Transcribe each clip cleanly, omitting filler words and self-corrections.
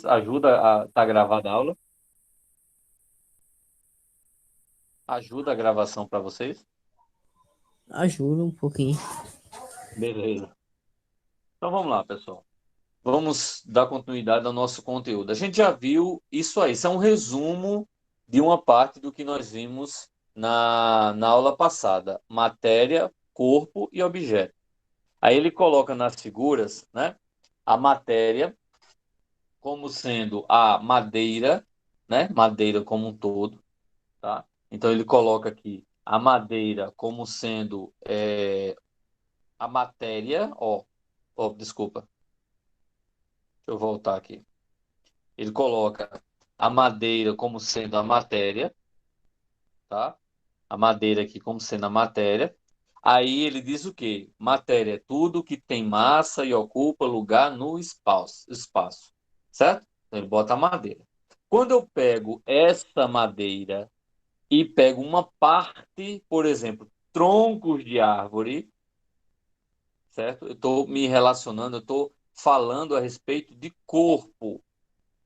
Ajuda a tá gravada a aula? Ajuda a gravação para vocês? Ajuda um pouquinho. Beleza. Então vamos lá, pessoal. Vamos dar continuidade ao nosso conteúdo. A gente já viu isso aí. Isso é um resumo de uma parte do que nós vimos na aula passada: matéria, corpo e objeto. Aí ele coloca nas figuras, né, a matéria como sendo a madeira, né, madeira como um todo, tá? Então ele coloca aqui a madeira como sendo a matéria, desculpa, deixa eu voltar aqui. Ele coloca a madeira como sendo a matéria, tá? A madeira aqui como sendo a matéria. Aí ele diz o quê? Matéria é tudo que tem massa e ocupa lugar no espaço, certo? Então ele bota a madeira. Quando eu pego essa madeira e pego uma parte, por exemplo, troncos de árvore, certo? Eu estou me relacionando, eu estou falando a respeito de corpo,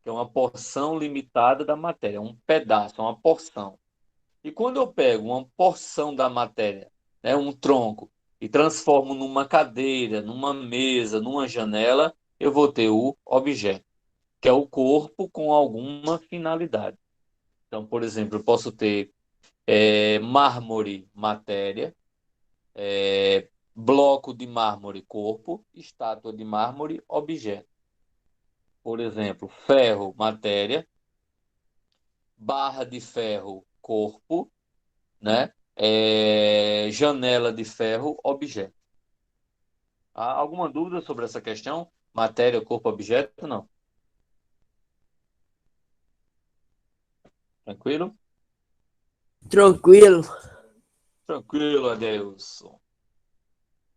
que é uma porção limitada da matéria, um pedaço, uma porção. E quando eu pego uma porção da matéria, né, um tronco, e transformo numa cadeira, numa mesa, numa janela, eu vou ter o objeto, que é o corpo com alguma finalidade. Então, por exemplo, eu posso ter mármore, matéria, bloco de mármore, corpo, estátua de mármore, objeto. Por exemplo, ferro, matéria, barra de ferro, corpo, né? Janela de ferro, objeto. Há alguma dúvida sobre essa questão? Matéria, corpo, objeto? Não. Tranquilo? Tranquilo. Tranquilo, Adeilson.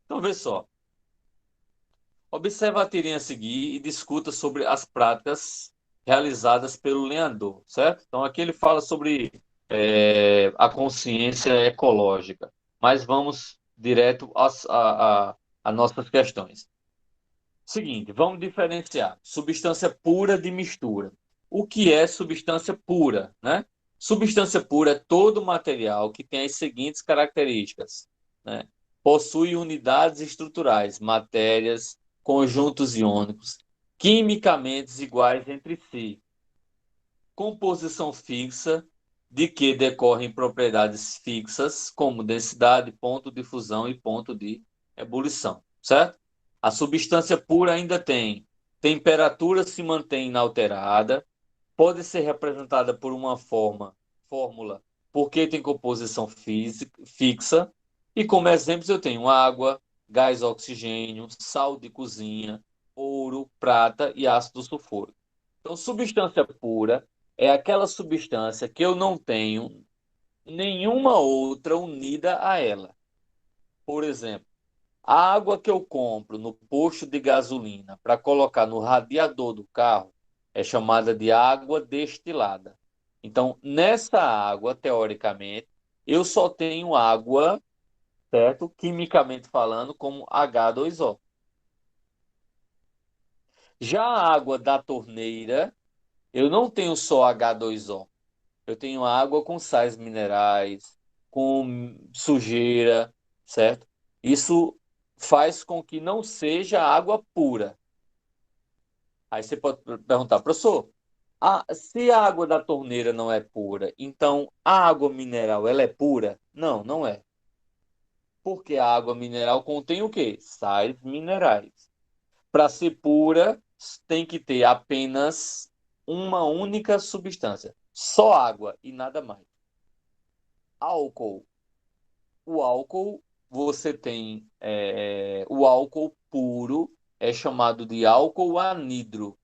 Então, vê só. Observe a tirinha a seguir e discuta sobre as práticas realizadas pelo lenhador, certo? Então, aqui ele fala sobre a consciência ecológica, mas vamos direto às nossas questões. Seguinte, vamos diferenciar substância pura de mistura. O que é substância pura, né? Substância pura é todo material que tem as seguintes características, né? Possui unidades estruturais, matérias, conjuntos iônicos, quimicamente iguais entre si, composição fixa, de que decorrem propriedades fixas, como densidade, ponto de fusão e ponto de ebulição, certo? A substância pura ainda tem temperatura se mantém inalterada, pode ser representada por uma fórmula, porque tem composição fixa, e como exemplos eu tenho água, gás oxigênio, sal de cozinha, ouro, prata e ácido sulfúrico. Então, substância pura é aquela substância que eu não tenho nenhuma outra unida a ela. Por exemplo, a água que eu compro no posto de gasolina para colocar no radiador do carro é chamada de água destilada. Então, nessa água, teoricamente, eu só tenho água, certo? Quimicamente falando, como H2O. Já a água da torneira, eu não tenho só H2O. Eu tenho água com sais minerais, com sujeira, certo? Isso faz com que não seja água pura. Aí você pode perguntar, professor, se a água da torneira não é pura, então a água mineral ela é pura? Não, não é. Porque a água mineral contém o quê? Sais minerais. Para ser pura, tem que ter apenas uma única substância, só água e nada mais. Álcool. O álcool, você tem o álcool puro, é chamado de álcool anidro,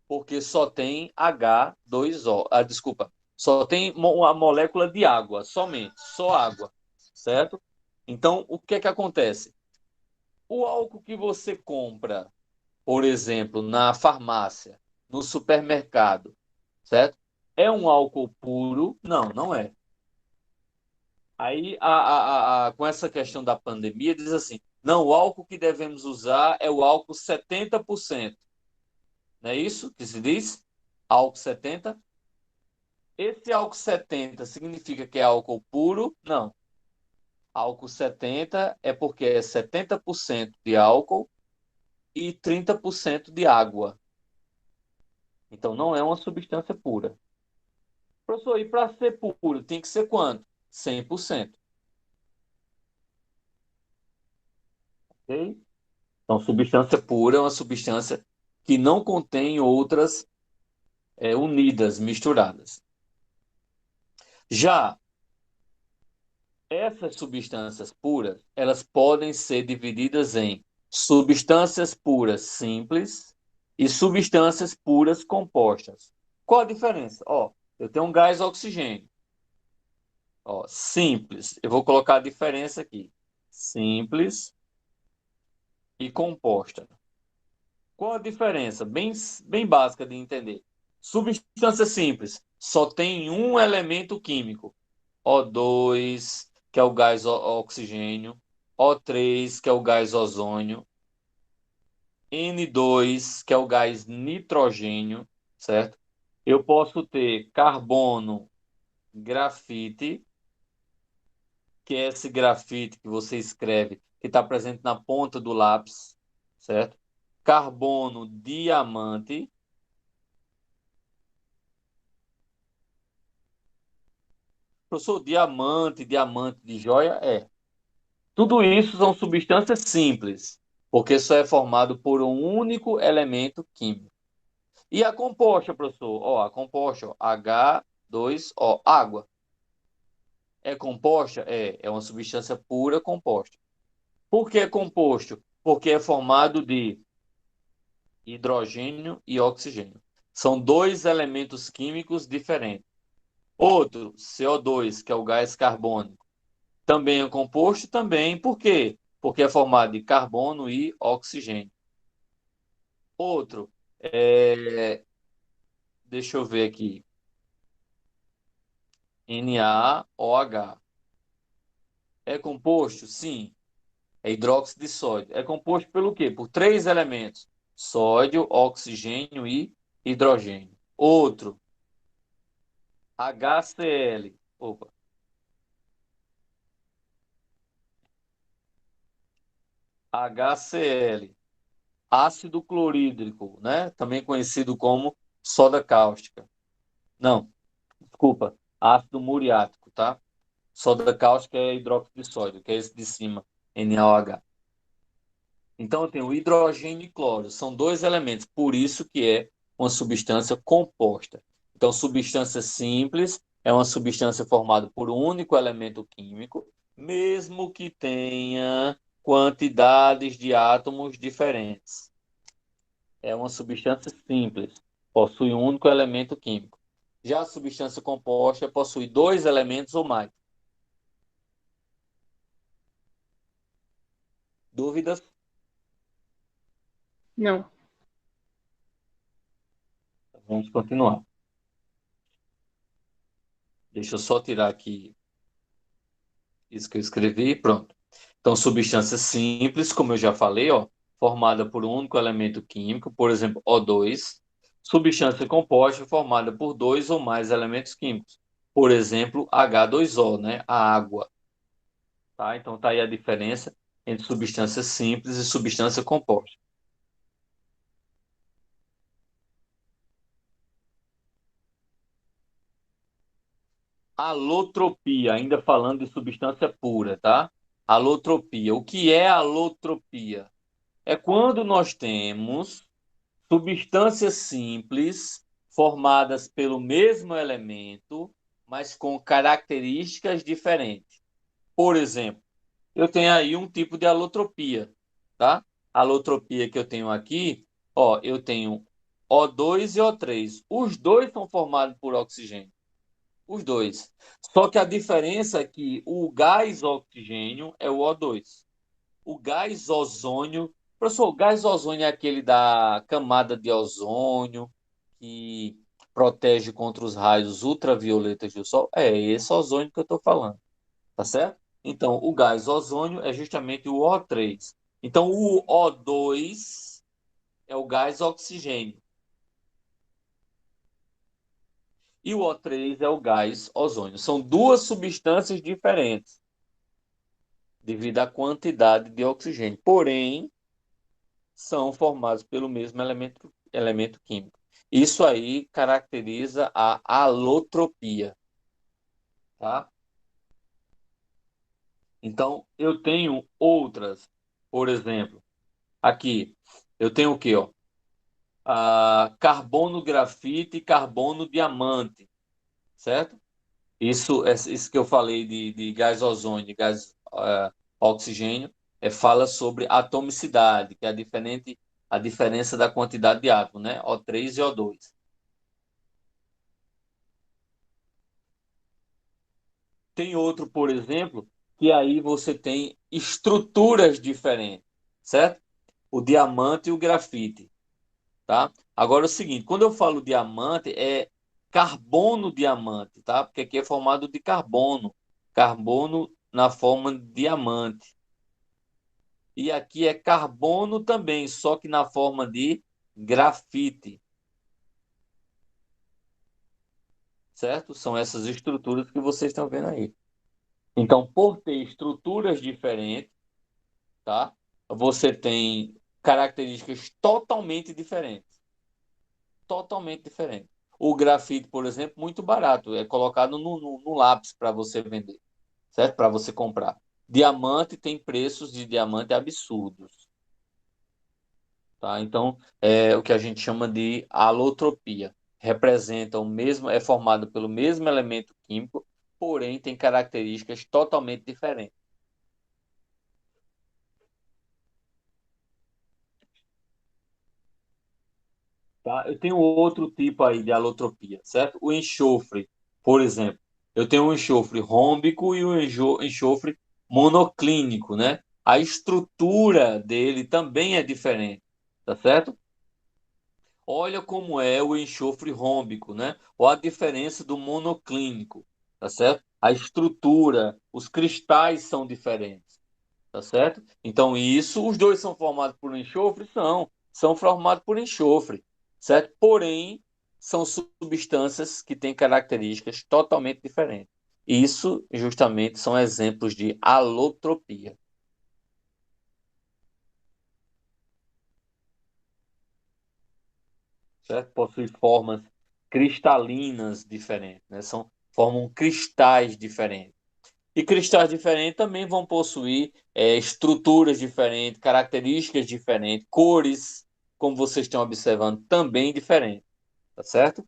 porque só tem H2O. Ah, desculpa, só tem a molécula de água, somente, só água, certo? Então, o que é que acontece? O álcool que você compra, por exemplo, na farmácia, no supermercado, certo? É um álcool puro? Não, não é. Aí, com essa questão da pandemia, diz assim: não, o álcool que devemos usar é o álcool 70%. Não é isso que se diz? Álcool 70. Esse álcool 70 significa que é álcool puro? Não. Álcool 70 é porque é 70% de álcool e 30% de água. Então não é uma substância pura. Professor, e para ser puro, tem que ser quanto? 100%. Ok? Então, substância pura é uma substância que não contém outras unidas, misturadas. Já essas substâncias puras, elas podem ser divididas em substâncias puras simples e substâncias puras compostas. Qual a diferença? Ó, eu tenho um gás oxigênio. Ó, simples. Eu vou colocar a diferença aqui. Simples e composta. Qual a diferença? Bem básica de entender. Substância simples só tem um elemento químico. O2, que é o gás oxigênio. O3, que é o gás ozônio. N2, que é o gás nitrogênio, certo? Eu posso ter carbono, grafite, que é esse grafite que você escreve, que está presente na ponta do lápis, certo? Carbono, diamante. Professor, diamante, diamante de joia, é. Tudo isso são substâncias simples, porque só é formado por um único elemento químico. E a composta, professor? Ó, a composta, ó, H2O, água. É composta? É uma substância pura composta. Por que é composto? Porque é formado de hidrogênio e oxigênio. São dois elementos químicos diferentes. Outro, CO2, que é o gás carbônico, também é composto? Também. Por quê? Porque é formado de carbono e oxigênio. Outro, deixa eu ver aqui, NaOH. É composto? Sim. É hidróxido de sódio. É composto pelo quê? Por três elementos: sódio, oxigênio e hidrogênio. Outro, HCl. Opa. HCl. Ácido clorídrico, né? Também conhecido como soda cáustica. Não, desculpa. Ácido muriático, tá? Soda cáustica é hidróxido de sódio, que é esse de cima, NaOH. Então, eu tenho hidrogênio e cloro. São dois elementos, por isso que é uma substância composta. Então, substância simples é uma substância formada por um único elemento químico, mesmo que tenha quantidades de átomos diferentes. É uma substância simples, possui um único elemento químico. Já a substância composta possui dois elementos ou mais. Dúvidas? Não. Vamos continuar. Deixa eu só tirar aqui isso que eu escrevi, pronto. Então, substância simples, como eu já falei, ó, formada por um único elemento químico, por exemplo, O2. Substância composta formada por dois ou mais elementos químicos, por exemplo, H2O, né, a água. Tá? Então, tá aí a diferença entre substância simples e substância composta. Alotropia, ainda falando de substância pura, tá? Alotropia. O que é alotropia? É quando nós temos substâncias simples formadas pelo mesmo elemento, mas com características diferentes. Por exemplo, eu tenho aí um tipo de alotropia, tá? A alotropia que eu tenho aqui, ó, eu tenho O2 e O3. Os dois são formados por oxigênio. Os dois. Só que a diferença é que o gás oxigênio é o O2. O gás ozônio. Professor, o gás ozônio é aquele da camada de ozônio que protege contra os raios ultravioletas do Sol? É esse ozônio que eu estou falando, tá certo? Então, o gás ozônio é justamente o O3. Então, o O2 é o gás oxigênio. e o O3 é o gás ozônio. São duas substâncias diferentes devido à quantidade de oxigênio, porém são formados pelo mesmo elemento químico. Isso aí caracteriza a alotropia, tá? Então, eu tenho outras, por exemplo, aqui, eu tenho o quê, ó? Carbono grafite e carbono diamante, certo? Isso que eu falei de gás ozônio, de gás oxigênio, fala sobre atomicidade, que é a diferença da quantidade de átomos, né? O3 e O2. Tem outro, por exemplo, que aí você tem estruturas diferentes, certo? O diamante e o grafite, tá? Agora é o seguinte, quando eu falo diamante, é carbono diamante, tá? Porque aqui é formado de carbono, carbono na forma de diamante. E aqui é carbono também, só que na forma de grafite, certo? São essas estruturas que vocês estão vendo aí. Então, por ter estruturas diferentes, tá? Você tem características totalmente diferentes. Totalmente diferentes. O grafite, por exemplo, muito barato. É colocado no lápis para você vender, certo? Para você comprar. Diamante tem preços de diamante absurdos, tá? Então, é o que a gente chama de alotropia. Representa o mesmo, é formado pelo mesmo elemento químico, porém tem características totalmente diferentes. Tá? Eu tenho outro tipo aí de alotropia, certo? O enxofre, por exemplo. Eu tenho um enxofre rômbico e um enxofre monoclínico, né? A estrutura dele também é diferente, tá certo? Olha como é o enxofre rômbico, né? Ou a diferença do monoclínico, tá certo? A estrutura, os cristais são diferentes, tá certo? Então, isso, os dois são formados por enxofre? São formados por enxofre, certo? Porém, são substâncias que têm características totalmente diferentes. Isso, justamente, são exemplos de alotropia, certo? Possui formas cristalinas diferentes, né? Formam cristais diferentes. E cristais diferentes também vão possuir estruturas diferentes, características diferentes, cores, como vocês estão observando, também diferentes, tá certo?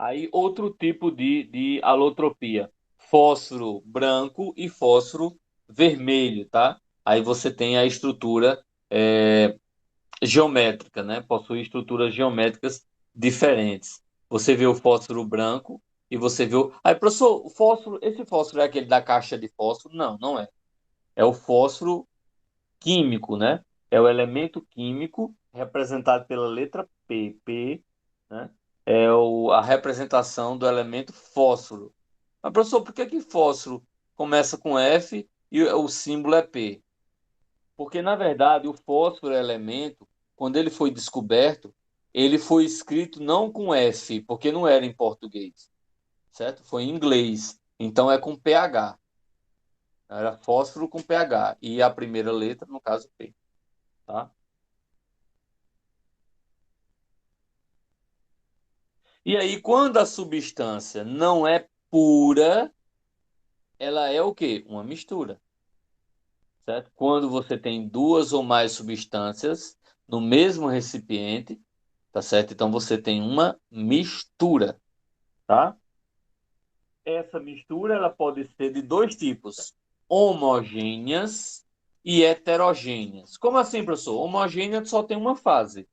Aí, outro tipo de alotropia, fósforo branco e fósforo vermelho, tá? Aí você tem a estrutura geométrica, né? Possui estruturas geométricas diferentes. Você vê o fósforo branco e você vê o. Aí, professor, esse fósforo é aquele da caixa de fósforo? Não, não é. É o fósforo químico, né? É o elemento químico representado pela letra P. P, né? A representação do elemento fósforo. Mas, professor, por que que fósforo começa com F e o símbolo é P? Porque, na verdade, o fósforo é elemento, quando ele foi descoberto, ele foi escrito não com F, porque não era em português, certo? Foi em inglês. Então é com PH. Era fósforo com PH. E a primeira letra, no caso, P. Tá? E aí, quando a substância não é pura, ela é o quê? Uma mistura, certo? Quando você tem duas ou mais substâncias no mesmo recipiente, tá certo? Então você tem uma mistura, tá? Essa mistura ela pode ser de dois tipos: homogêneas e heterogêneas. Como assim, professor? Homogênea só tem uma fase.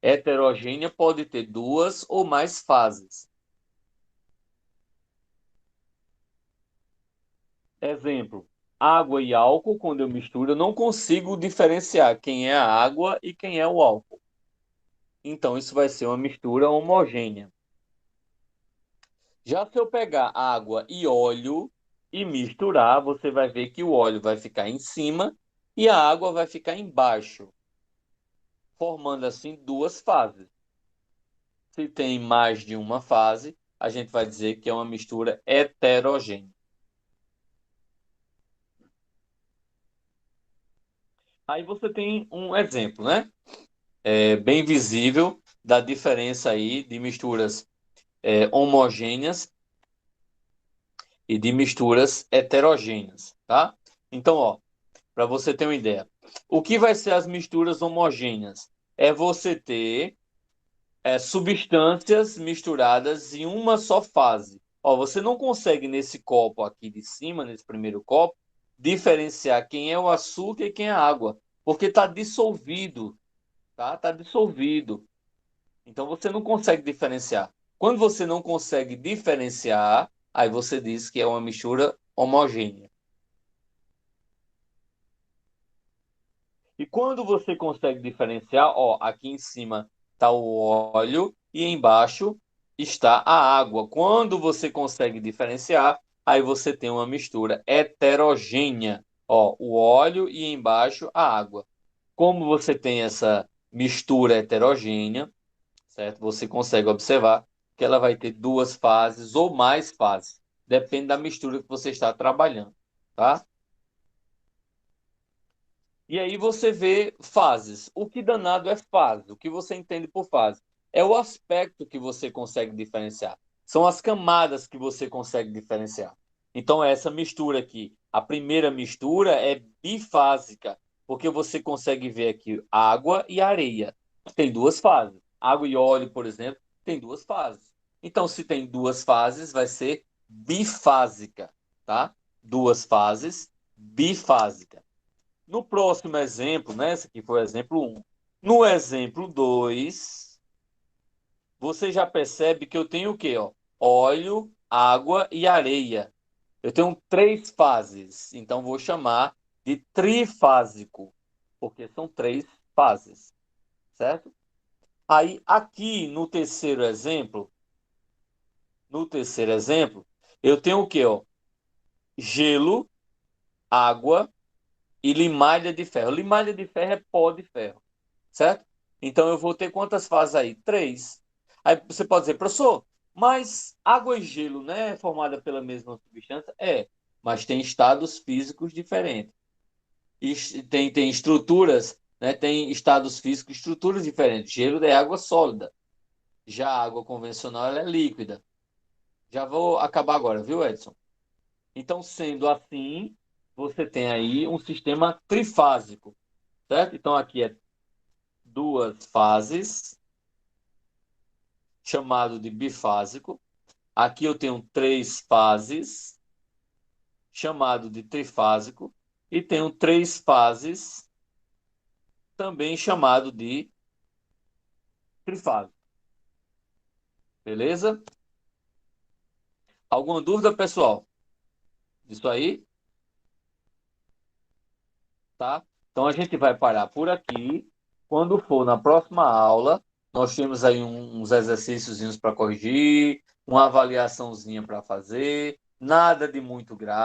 Heterogênea pode ter duas ou mais fases. Exemplo: água e álcool, quando eu misturo, eu não consigo diferenciar quem é a água e quem é o álcool. Então, isso vai ser uma mistura homogênea. Já se eu pegar água e óleo e misturar, você vai ver que o óleo vai ficar em cima e a água vai ficar embaixo, formando assim duas fases, Se tem mais de uma fase, a gente vai dizer que é uma mistura heterogênea. Aí você tem um exemplo, né? Bem visível da diferença aí de misturas homogêneas e de misturas heterogêneas, tá? Então, ó, para você ter uma ideia, o que vai ser as misturas homogêneas? É você ter substâncias misturadas em uma só fase. Ó, você não consegue nesse copo aqui de cima, nesse primeiro copo, diferenciar quem é o açúcar e quem é a água, porque está dissolvido, tá? Tá dissolvido. Então você não consegue diferenciar. Quando você não consegue diferenciar, aí você diz que é uma mistura homogênea. E quando você consegue diferenciar, ó, aqui em cima está o óleo e embaixo está a água. Quando você consegue diferenciar, aí você tem uma mistura heterogênea. Ó, o óleo e embaixo a água. Como você tem essa mistura heterogênea, certo? Você consegue observar que ela vai ter duas fases ou mais fases. Depende da mistura que você está trabalhando, tá? E aí você vê fases. O que danado é fase? O que você entende por fase? É o aspecto que você consegue diferenciar. São as camadas que você consegue diferenciar. Então, essa mistura aqui, a primeira mistura é bifásica, porque você consegue ver aqui água e areia. Tem duas fases. Água e óleo, por exemplo, tem duas fases. Então, se tem duas fases, vai ser bifásica, tá? Duas fases, bifásica. No próximo exemplo, né? Esse aqui foi o exemplo 1. No exemplo 2, você já percebe que eu tenho o quê? Ó? Óleo, água e areia. Eu tenho três fases, então vou chamar de trifásico, porque são três fases, certo? Aí, aqui no terceiro exemplo, eu tenho o quê? Ó? Gelo, água e limalha de ferro. Limalha de ferro é pó de ferro. Certo? Então eu vou ter quantas fases aí? Três. Aí você pode dizer, professor, mas água e gelo, né, é formada pela mesma substância? É, mas tem estados físicos diferentes. E tem estruturas, né, tem estados físicos, estruturas diferentes. Gelo é água sólida. Já a água convencional ela é líquida. Já vou acabar agora, viu, Edson? Então, sendo assim, você tem aí um sistema trifásico, certo? Então aqui é duas fases chamado de bifásico. Aqui eu tenho três fases, chamado de trifásico, e tenho três fases, também chamado de trifásico. Beleza? Alguma dúvida, pessoal? Isso aí? Tá? Então a gente vai parar por aqui. Quando for na próxima aula, nós temos aí uns exercícios para corrigir, uma avaliaçãozinha para fazer, nada de muito grave.